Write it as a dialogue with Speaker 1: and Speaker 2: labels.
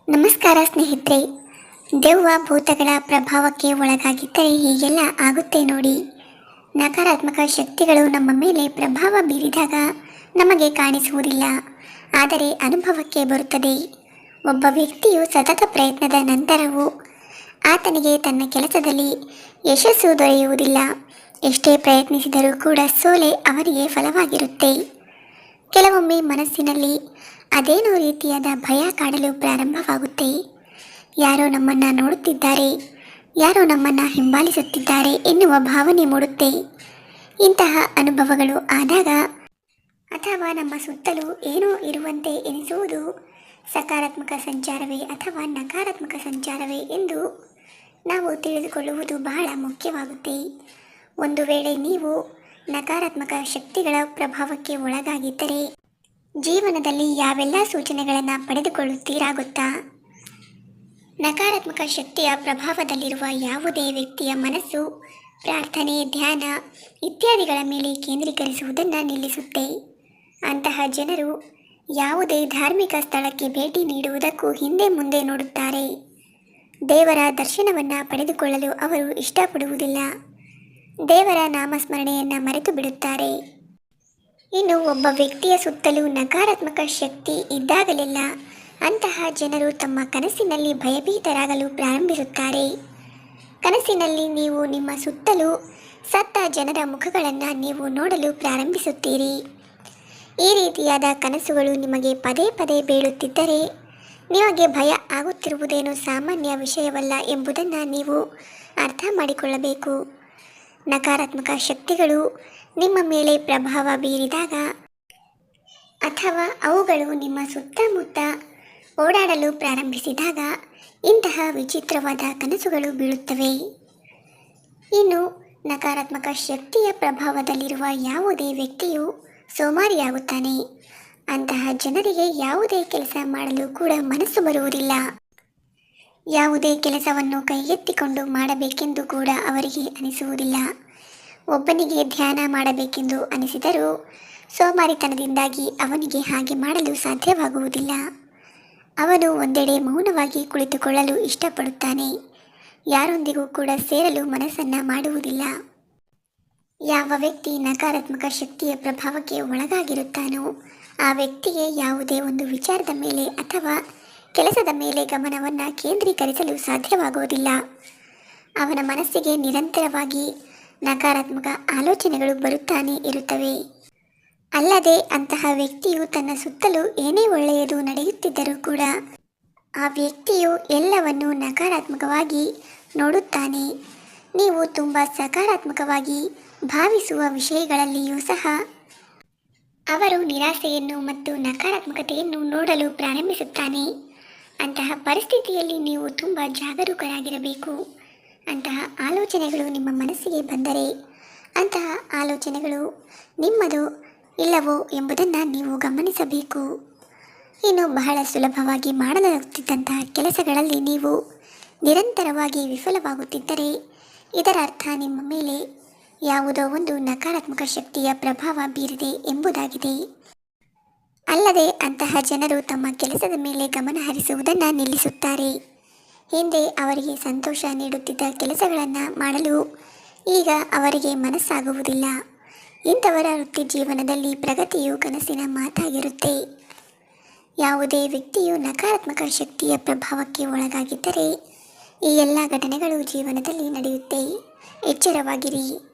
Speaker 1: ನಮಸ್ಕಾರ ಸ್ನೇಹಿತರೆ. ದೆವ್ವ ಭೂತಗಳ ಪ್ರಭಾವಕ್ಕೆ ಒಳಗಾಗಿದ್ದರೆ ಹೀಗೆಲ್ಲ ಆಗುತ್ತೆ ನೋಡಿ. ನಕಾರಾತ್ಮಕ ಶಕ್ತಿಗಳು ನಮ್ಮ ಮೇಲೆ ಪ್ರಭಾವ ಬೀರಿದಾಗ ನಮಗೆ ಕಾಣಿಸುವುದಿಲ್ಲ, ಆದರೆ ಅನುಭವಕ್ಕೆ ಬರುತ್ತದೆ. ಒಬ್ಬ ವ್ಯಕ್ತಿಯು ಸತತ ಪ್ರಯತ್ನದ ನಂತರವೂ ಆತನಿಗೆ ತನ್ನ ಕೆಲಸದಲ್ಲಿ ಯಶಸ್ಸು ದೊರೆಯುವುದಿಲ್ಲ. ಎಷ್ಟೇ ಪ್ರಯತ್ನಿಸಿದರೂ ಕೂಡ ಸೋಲೆ ಅವನಿಗೆ ಫಲವಾಗಿರುತ್ತೆ. ಕೆಲವೊಮ್ಮೆ ಮನಸ್ಸಿನಲ್ಲಿ ಅದೇನೋ ರೀತಿಯಾದ ಭಯ ಕಾಡಲು ಪ್ರಾರಂಭವಾಗುತ್ತೆ. ಯಾರೋ ನಮ್ಮನ್ನು ನೋಡುತ್ತಿದ್ದಾರೆ, ಯಾರೋ ನಮ್ಮನ್ನು ಹಿಂಬಾಲಿಸುತ್ತಿದ್ದಾರೆ ಎನ್ನುವ ಭಾವನೆ ಮೂಡುತ್ತೆ. ಇಂತಹ ಅನುಭವಗಳು ಆದಾಗ ಅಥವಾ ನಮ್ಮ ಸುತ್ತಲೂ ಏನೋ ಇರುವಂತೆ ಎನಿಸುವುದು ಸಕಾರಾತ್ಮಕ ಸಂಚಾರವೇ ಅಥವಾ ನಕಾರಾತ್ಮಕ ಸಂಚಾರವೇ ಎಂದು ನಾವು ತಿಳಿದುಕೊಳ್ಳುವುದು ಬಹಳ ಮುಖ್ಯವಾಗುತ್ತೆ. ಒಂದು ವೇಳೆ ನೀವು ನಕಾರಾತ್ಮಕ ಶಕ್ತಿಗಳ ಪ್ರಭಾವಕ್ಕೆ ಒಳಗಾಗಿದ್ದರೆ ಜೀವನದಲ್ಲಿ ಯಾವೆಲ್ಲ ಸೂಚನೆಗಳನ್ನು ಪಡೆದುಕೊಳ್ಳುತ್ತೀರಾ ಗೊತ್ತಾ? ನಕಾರಾತ್ಮಕ ಶಕ್ತಿಯ ಪ್ರಭಾವದಲ್ಲಿರುವ ಯಾವುದೇ ವ್ಯಕ್ತಿಯ ಮನಸ್ಸು ಪ್ರಾರ್ಥನೆ, ಧ್ಯಾನ ಇತ್ಯಾದಿಗಳ ಮೇಲೆ ಕೇಂದ್ರೀಕರಿಸುವುದನ್ನು ನಿಲ್ಲಿಸುತ್ತೆ. ಅಂತಹ ಜನರು ಯಾವುದೇ ಧಾರ್ಮಿಕ ಸ್ಥಳಕ್ಕೆ ಭೇಟಿ ನೀಡುವುದಕ್ಕೂ ಹಿಂದೆ ಮುಂದೆ ನೋಡುತ್ತಾರೆ. ದೇವರ ದರ್ಶನವನ್ನು ಪಡೆದುಕೊಳ್ಳಲು ಅವರು ಇಷ್ಟಪಡುವುದಿಲ್ಲ. ದೇವರ ನಾಮಸ್ಮರಣೆಯನ್ನು ಮರೆತು ಬಿಡುತ್ತಾರೆ. ಇನ್ನು ಒಬ್ಬ ವ್ಯಕ್ತಿಯ ಸುತ್ತಲೂ ನಕಾರಾತ್ಮಕ ಶಕ್ತಿ ಇದ್ದಾಗಲೆಲ್ಲ ಅಂತಹ ಜನರು ತಮ್ಮ ಕನಸಿನಲ್ಲಿ ಭಯಭೀತರಾಗಲು ಪ್ರಾರಂಭಿಸುತ್ತಾರೆ. ಕನಸಿನಲ್ಲಿ ನೀವು ನಿಮ್ಮ ಸುತ್ತಲೂ ಸತ್ತ ಜನರ ಮುಖಗಳನ್ನು ನೀವು ನೋಡಲು ಪ್ರಾರಂಭಿಸುತ್ತೀರಿ. ಈ ರೀತಿಯಾದ ಕನಸುಗಳು ನಿಮಗೆ ಪದೇ ಪದೇ ಬೀಳುತ್ತಿದ್ದರೆ ನಿಮಗೆ ಭಯ ಆಗುತ್ತಿರುವುದೇನು ಸಾಮಾನ್ಯ ವಿಷಯವಲ್ಲ ಎಂಬುದನ್ನು ನೀವು ಅರ್ಥ ಮಾಡಿಕೊಳ್ಳಬೇಕು. ನಕಾರಾತ್ಮಕ ಶಕ್ತಿಗಳು ನಿಮ್ಮ ಮೇಲೆ ಪ್ರಭಾವ ಬೀರಿದಾಗ ಅಥವಾ ಅವುಗಳು ನಿಮ್ಮ ಸುತ್ತಮುತ್ತ ಓಡಾಡಲು ಪ್ರಾರಂಭಿಸಿದಾಗ ಇಂತಹ ವಿಚಿತ್ರವಾದ ಕನಸುಗಳು ಬೀಳುತ್ತವೆ. ಇನ್ನು ನಕಾರಾತ್ಮಕ ಶಕ್ತಿಯ ಪ್ರಭಾವದಲ್ಲಿರುವ ಯಾವುದೇ ವ್ಯಕ್ತಿಯು ಸೋಮಾರಿಯಾಗುತ್ತಾನೆ. ಅಂತಹ ಜನರಿಗೆ ಯಾವುದೇ ಕೆಲಸ ಮಾಡಲು ಕೂಡ ಮನಸ್ಸು ಬರುವುದಿಲ್ಲ. ಯಾವುದೇ ಕೆಲಸವನ್ನು ಕೈಗೆತ್ತಿಕೊಂಡು ಮಾಡಬೇಕೆಂದು ಕೂಡ ಅವರಿಗೆ ಅನಿಸುವುದಿಲ್ಲ. ಒಬ್ಬನಿಗೆ ಧ್ಯಾನ ಮಾಡಬೇಕೆಂದು ಅನಿಸಿದರೂ ಸೋಮಾರಿತನದಿಂದಾಗಿ ಅವನಿಗೆ ಹಾಗೆ ಮಾಡಲು ಸಾಧ್ಯವಾಗುವುದಿಲ್ಲ. ಅವನು ಒಂದೆಡೆ ಮೌನವಾಗಿ ಕುಳಿತುಕೊಳ್ಳಲು ಇಷ್ಟಪಡುತ್ತಾನೆ. ಯಾರೊಂದಿಗೂ ಕೂಡ ಸೇರಲು ಮನಸ್ಸನ್ನು ಮಾಡುವುದಿಲ್ಲ. ಯಾವ ವ್ಯಕ್ತಿ ನಕಾರಾತ್ಮಕ ಶಕ್ತಿಯ ಪ್ರಭಾವಕ್ಕೆ ಒಳಗಾಗಿರುತ್ತಾನೋ ಆ ವ್ಯಕ್ತಿಗೆ ಯಾವುದೇ ಒಂದು ವಿಚಾರದ ಮೇಲೆ ಅಥವಾ ಕೆಲಸದ ಮೇಲೆ ಗಮನವನ್ನು ಕೇಂದ್ರೀಕರಿಸಲು ಸಾಧ್ಯವಾಗುವುದಿಲ್ಲ. ಅವನ ಮನಸ್ಸಿಗೆ ನಿರಂತರವಾಗಿ ನಕಾರಾತ್ಮಕ ಆಲೋಚನೆಗಳು ಬರುತ್ತಾನೆ ಇರುತ್ತವೆ. ಅಲ್ಲದೆ ಅಂತಹ ವ್ಯಕ್ತಿಯು ತನ್ನ ಸುತ್ತಲೂ ಏನೇ ಒಳ್ಳೆಯದು ನಡೆಯುತ್ತಿದ್ದರೂ ಕೂಡ ಆ ವ್ಯಕ್ತಿಯು ಎಲ್ಲವನ್ನು ನಕಾರಾತ್ಮಕವಾಗಿ ನೋಡುತ್ತಾನೆ. ನೀವು ತುಂಬ ಸಕಾರಾತ್ಮಕವಾಗಿ ಭಾವಿಸುವ ವಿಷಯಗಳಲ್ಲಿಯೂ ಸಹ ಅವರು ನಿರಾಸೆಯನ್ನು ಮತ್ತು ನಕಾರಾತ್ಮಕತೆಯನ್ನು ನೋಡಲು ಪ್ರಾರಂಭಿಸುತ್ತಾನೆ. ಅಂತಹ ಪರಿಸ್ಥಿತಿಯಲ್ಲಿ ನೀವು ತುಂಬ ಜಾಗರೂಕರಾಗಿರಬೇಕು. ಅಂತಹ ಆಲೋಚನೆಗಳು ನಿಮ್ಮ ಮನಸ್ಸಿಗೆ ಬಂದರೆ ಅಂತಹ ಆಲೋಚನೆಗಳು ನಿಮ್ಮದು ಇಲ್ಲವೋ ಎಂಬುದನ್ನು ನೀವು ಗಮನಿಸಬೇಕು. ಇನ್ನು ಬಹಳ ಸುಲಭವಾಗಿ ಮಾಡಲಾಗುತ್ತಿದ್ದಂತಹ ಕೆಲಸಗಳಲ್ಲಿ ನೀವು ನಿರಂತರವಾಗಿ ವಿಫಲವಾಗುತ್ತಿದ್ದರೆ ಇದರ ಅರ್ಥ ನಿಮ್ಮ ಮೇಲೆ ಯಾವುದೋ ಒಂದು ನಕಾರಾತ್ಮಕ ಶಕ್ತಿಯ ಪ್ರಭಾವ ಬೀರಿದೆ ಎಂಬುದಾಗಿದೆ. ಅಲ್ಲದೆ ಅಂತಹ ಜನರು ತಮ್ಮ ಕೆಲಸದ ಮೇಲೆ ಗಮನ ಹರಿಸುವುದನ್ನು ನಿಲ್ಲಿಸುತ್ತಾರೆ. ಹಿಂದೆ ಅವರಿಗೆ ಸಂತೋಷ ನೀಡುತ್ತಿದ್ದ ಕೆಲಸಗಳನ್ನು ಮಾಡಲು ಈಗ ಅವರಿಗೆ ಮನಸ್ಸಾಗುವುದಿಲ್ಲ. ಇಂಥವರ ವೃತ್ತಿ ಜೀವನದಲ್ಲಿ ಪ್ರಗತಿಯು ಕನಸಿನ ಮಾತಾಗಿರುತ್ತೆ. ಯಾವುದೇ ವ್ಯಕ್ತಿಯು ನಕಾರಾತ್ಮಕ ಶಕ್ತಿಯ ಪ್ರಭಾವಕ್ಕೆ ಒಳಗಾಗಿದ್ದರೆ ಈ ಎಲ್ಲ ಘಟನೆಗಳು ಜೀವನದಲ್ಲಿ ನಡೆಯುತ್ತೆ. ಎಚ್ಚರವಾಗಿರಿ.